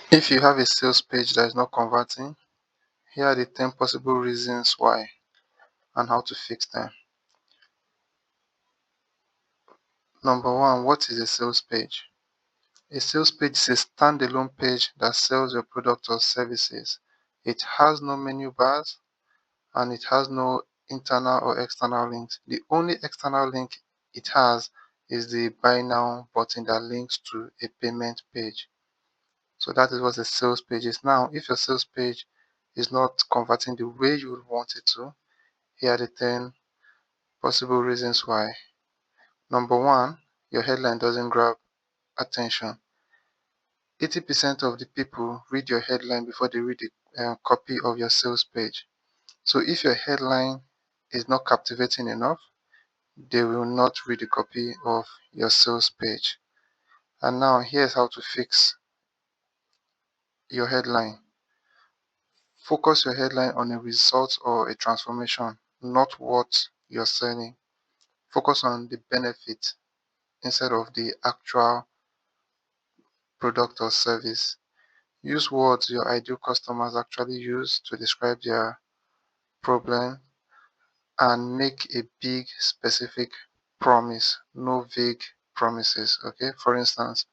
If you have a sales page that is not converting, here are the 10 possible reasons why and how to fix them. Number one, what is a sales page? A sales page is a standalone page that sells your product or services. It has no menu bars and it has no internal or external links. The only external link it has is the buy now button that links to a payment page. So that is what a sales page is. Now, if your sales page is not converting the way you would want it to, here are the 10 possible reasons why. Number one, your headline doesn't grab attention. 80% of the people read your headline before they read the copy of your sales page. So if your headline is not captivating enough, they will not read the copy of your sales page. And now here's how to fix your headline. Focus your headline on a result or a transformation, not what you're selling. Focus on the benefit instead of the actual product or service. Use words your ideal customers actually use to describe their problem and make a big specific promise, no vague promises. Okay, for instance,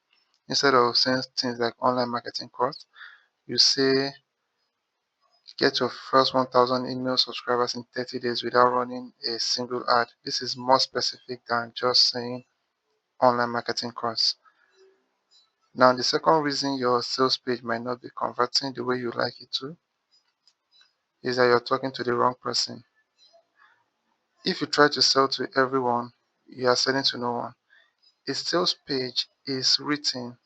instead of saying things like online marketing course, you say get your first 1000 email subscribers in 30 days without running a single ad. This is more specific than just saying online marketing course. Now, the second reason your sales page might not be converting the way you like it to is that you're talking to the wrong person. If you try to sell to everyone, you are selling to no one. A sales page is written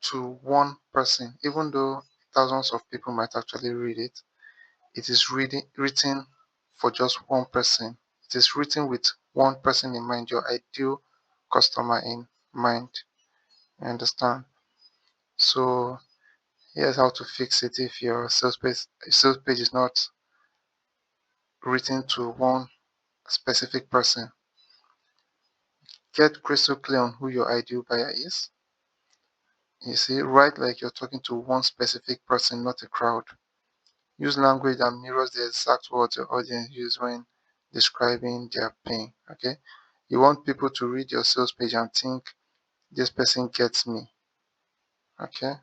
to one person, even though thousands of people might actually read it. It is written for just one person. It is written with one person in mind, your ideal customer in mind. You understand? So here's how to fix it if your sales page is not written to one specific person. Get crystal clear on who your ideal buyer is. You see, write like you're talking to one specific person, not a crowd. Use language that mirrors the exact words your audience use when describing their pain. Okay, you want people to read your sales page and think this person gets me. Okay,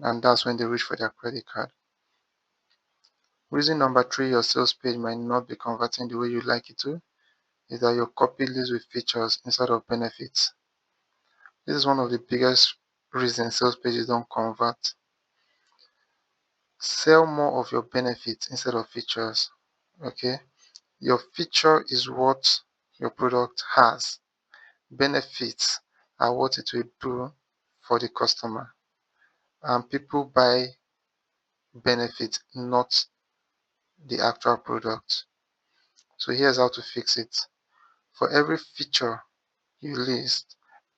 and that's when they reach for their credit card. Reason number three, your sales page might not be converting the way you like it to, is that your copy leads with features instead of benefits. This is one of the biggest reasons sales pages don't convert. Sell more of your benefits instead of features. Okay, your feature is what your product has. Benefits are what it will do for the customer. And people buy benefits, not the actual product. So here's how to fix it. For every feature you list,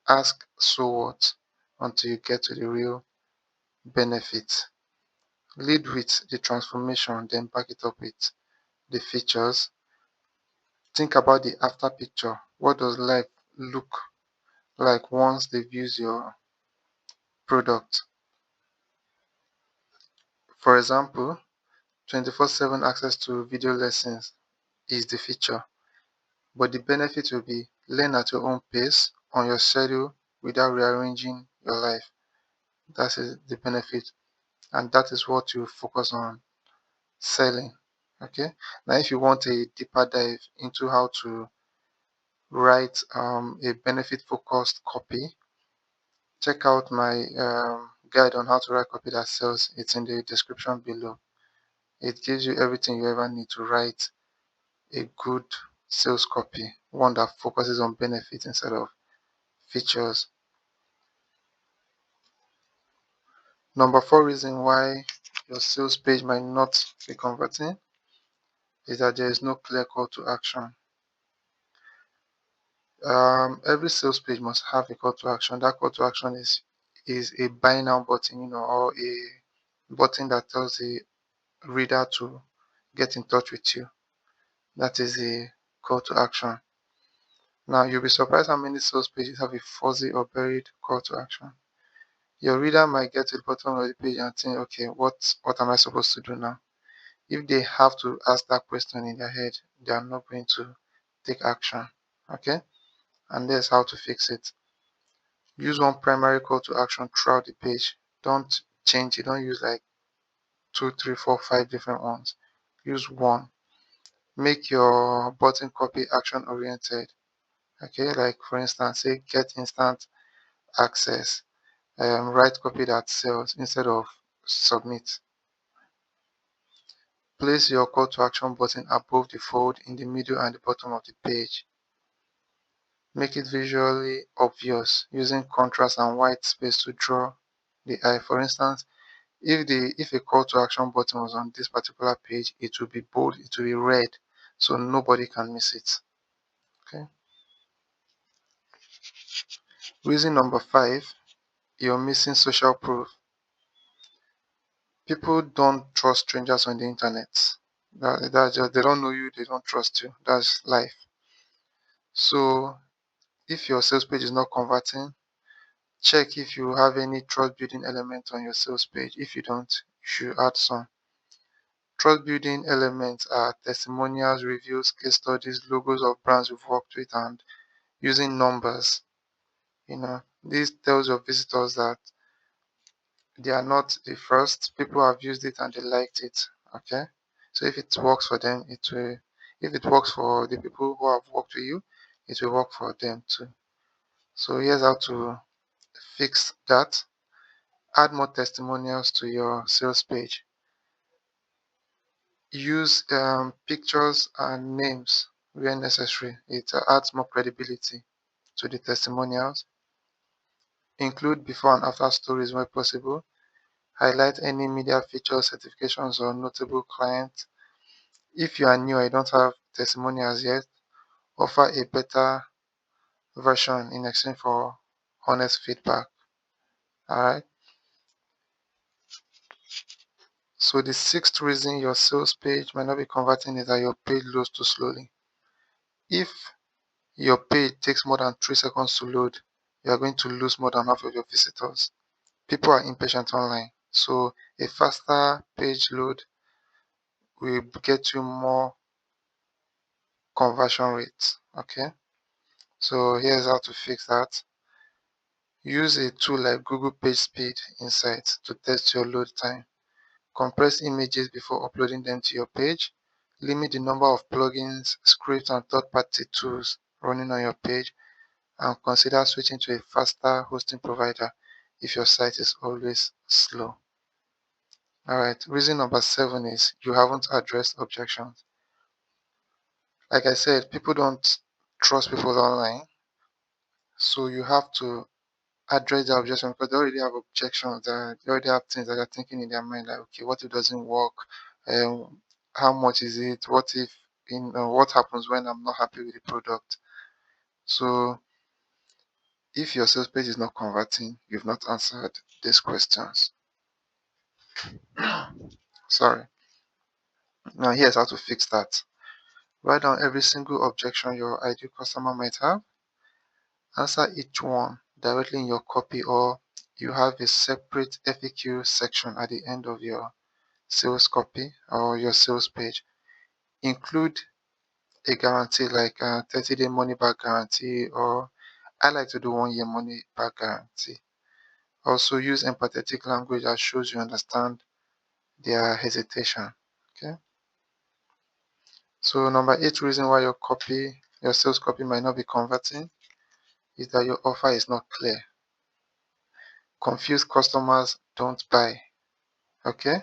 ask so what until you get to the real benefit. Lead with the transformation, then back it up with the features. Think about the after picture. What does life look like once they've used your product? For example, 24/7 access to video lessons is the feature, but the benefit will be learn at your own pace on your schedule without rearranging your life. That is the benefit, and that is what you focus on selling. Okay, now if you want a deeper dive into how to write a benefit focused copy, check out my guide on how to write copy that sells. It's in the description below. It gives you everything you ever need to write a good sales copy, one that focuses on benefits instead of features. Number four reason why your sales page might not be converting is that there is no clear call to action. Every sales page must have a call to action. That call to action is a buy now button, or a button that tells the reader to get in touch with you. That is a call to action. Now you'll be surprised how many sales pages have a fuzzy or buried call to action. Your reader might get to the bottom of the page and think, okay, what am I supposed to do now? If they have to ask that question in their head, they are not going to take action. Okay? And there's how to fix it. Use one primary call to action throughout the page. Don't change it. Don't use like two, three, four, five different ones. Use one. Make your button copy action oriented. Okay, like for instance, say get instant access. Write copy that sells instead of submit. Place your call to action button above the fold, in the middle, and the bottom of the page. Make it visually obvious using contrast and white space to draw the eye. For instance, if a call to action button was on this particular page, it will be bold, it will be red, so nobody can miss it. Okay. Reason number 5, you're missing social proof. People don't trust strangers on the internet. That's just, they don't know you, they don't trust you. That's life. So if your sales page is not converting, check if you have any trust building element on your sales page. If you don't, you should add some. Trust building elements are testimonials, reviews, case studies, logos of brands you've worked with, and using numbers. This tells your visitors that they are not the first. People have used it and they liked it. Okay. So if it works for them, it will. If it works for the people who have worked with you, it will work for them too. So here's how to fix that. Add more testimonials to your sales page. Use pictures and names where necessary. It adds more credibility to the testimonials. Include before and after stories where possible. Highlight any media features, certifications, or notable clients. If you are new and you don't have testimonials yet, offer a better version in exchange for honest feedback. Alright. So the 6th reason your sales page might not be converting is that your page loads too slowly. If your page takes more than 3 seconds to load, you are going to lose more than half of your visitors. People are impatient online, so a faster page load will get you more conversion rates. Okay, so here's how to fix that. Use a tool like Google Page Speed Insights to test your load time. Compress images before uploading them to your page. Limit the number of plugins, scripts, and third-party tools running on your page, and consider switching to a faster hosting provider if your site is always slow. Alright, reason number 7 is you haven't addressed objections. Like I said, people don't trust people online, so you have to address the objection because they already have objections. They already have things that they're thinking in their mind, like, okay, what if it doesn't work? How much is it? What if, what happens when I'm not happy with the product? So if your sales page is not converting, you've not answered these questions. Sorry. Now here's how to fix that. Write down every single objection your ideal customer might have. Answer each one directly in your copy, or you have a separate FAQ section at the end of your sales copy or your sales page. Include a guarantee like a 30-day money back guarantee, or I like to do 1 year money back guarantee. Also use empathetic language that shows you understand their hesitation. Okay. So number 8 reason why your sales copy might not be converting is that your offer is not clear. Confused customers don't buy. Okay.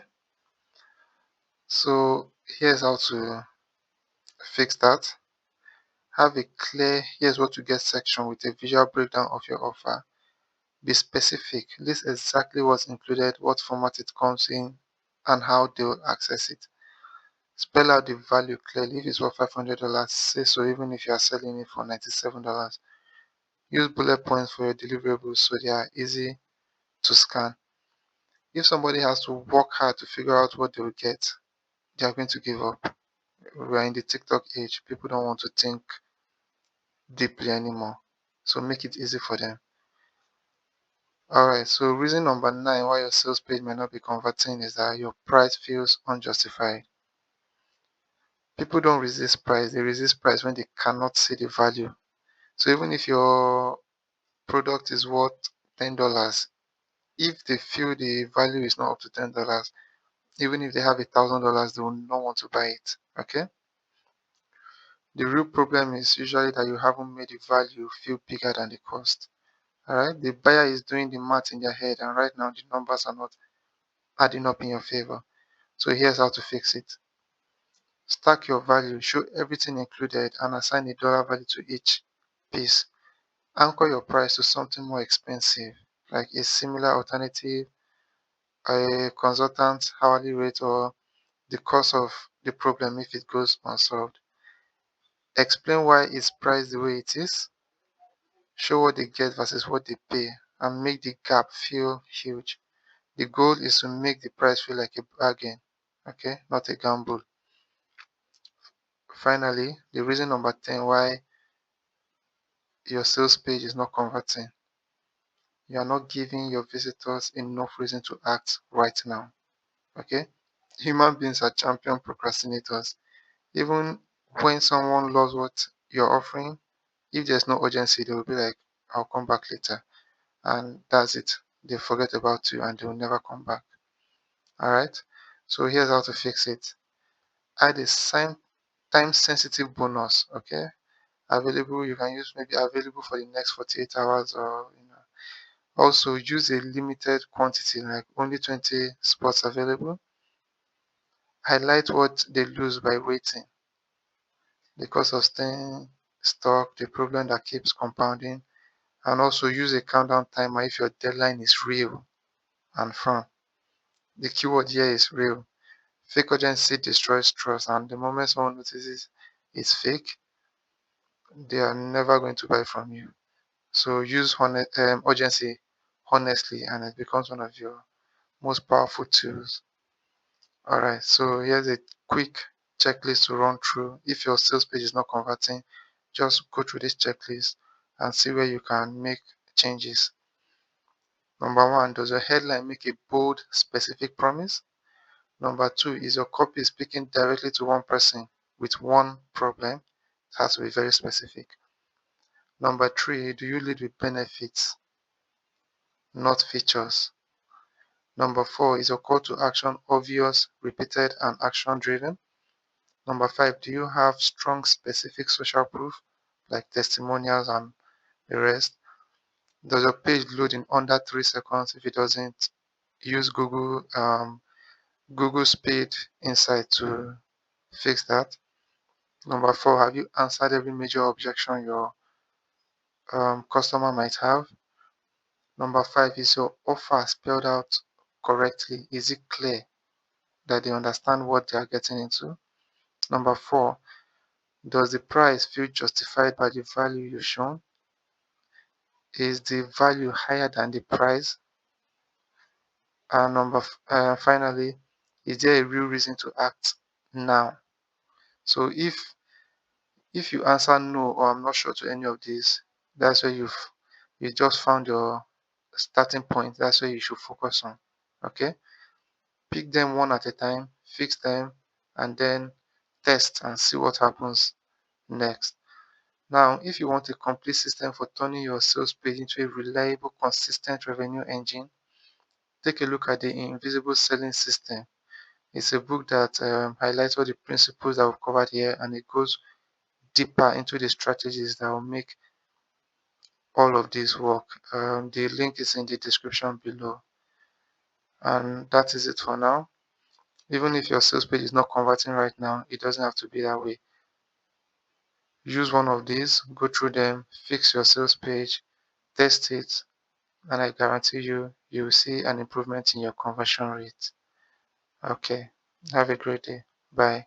So here's how to fix that. Have a clear here's what you get section with a visual breakdown of your offer. Be specific. List exactly what's included, what format it comes in, and how they'll access it. Spell out the value clearly. If it's worth $500, say so even if you are selling it for $97. Use bullet points for your deliverables so they are easy to scan. If somebody has to work hard to figure out what they will get, they are going to give up. We are in the TikTok age. People don't want to think deeply anymore. So make it easy for them. Alright, so reason number 9 why your sales page may not be converting is that your price feels unjustified. People don't resist price, they resist price when they cannot see the value. So even if your product is worth $10, if they feel the value is not up to $10, even if they have $1,000, they will not want to buy it. Okay? The real problem is usually that you haven't made the value feel bigger than the cost. Alright? The buyer is doing the math in their head, and right now the numbers are not adding up in your favor. So here's how to fix it. Stack your value, show everything included, and assign a dollar value to each piece. Anchor your price to something more expensive, like a similar alternative, a consultant hourly rate, or the cost of the problem if it goes unsolved. Explain why it's priced the way it is, show what they get versus what they pay, and make the gap feel huge. The goal is to make the price feel like a bargain, okay, not a gamble. Finally, the reason number 10 why your sales page is not converting. You are not giving your visitors enough reason to act right now. Okay? Human beings are champion procrastinators. Even when someone loves what you're offering, if there's no urgency, they will be like, I'll come back later. And that's it. They forget about you and they will never come back. Alright? So here's how to fix it. Add a time sensitive bonus. Okay? Available, you can use maybe available for the next 48 hours, or also use a limited quantity, like only 20 spots available. Highlight what they lose by waiting, the cost of staying stock, the problem that keeps compounding, and also use a countdown timer if your deadline is real and firm. The keyword here is real. Fake urgency destroys trust, and the moment someone notices it's fake, they are never going to buy from you. So use urgency honestly, and it becomes one of your most powerful tools. Alright, so here's a quick checklist to run through. If your sales page is not converting, just go through this checklist and see where you can make changes. Number 1, does your headline make a bold, specific promise? Number 2, is your copy speaking directly to one person with one problem? It has to be very specific. Number 3, do you lead with benefits, not features? Number 4, is your call to action obvious, repeated, and action driven? Number 5, do you have strong specific social proof like testimonials and the rest? Does your page load in under 3 seconds? If it doesn't, use Google Speed Insight to fix that. Number 4, have you answered every major objection your customer might have? Number 5, is your offer spelled out correctly? Is it clear that they understand what they are getting into? Number 4, does the price feel justified by the value you've shown? Is the value higher than the price? And finally, is there a real reason to act now? So if you answer no or I'm not sure to any of these, that's where you just found your starting point. That's where you should focus on. Okay, pick them one at a time, fix them, and then test and see what happens next. Now, if you want a complete system for turning your sales page into a reliable, consistent revenue engine, take a look at the Invisible Selling System. It's a book that highlights all the principles that we've covered here, and it goes deeper into the strategies that will make all of this work. The link is in the description below. And that is it for now. Even if your sales page is not converting right now, it doesn't have to be that way. Use one of these, go through them, fix your sales page, test it, and I guarantee you will see an improvement in your conversion rate. Okay, have a great day. Bye.